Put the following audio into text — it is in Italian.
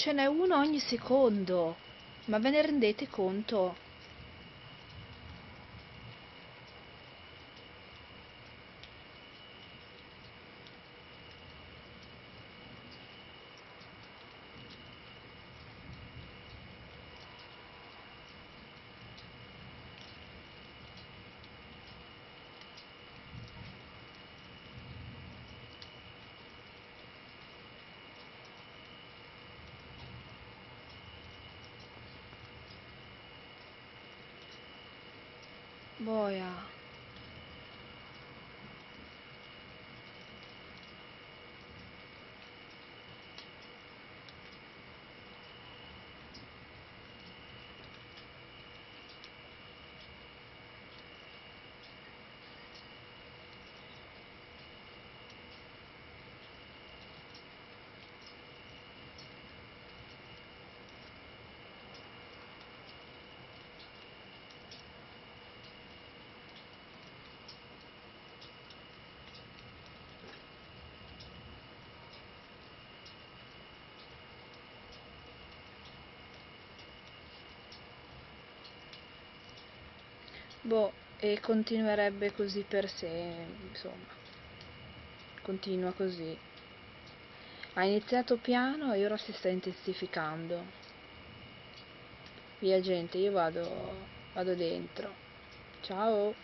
Ce n'è uno ogni secondo. Ma ve ne rendete conto? Boia. Boh, e continuerebbe così per sempre, insomma, continua così. Ha iniziato piano e ora si sta intensificando. Via gente, io vado dentro. Ciao!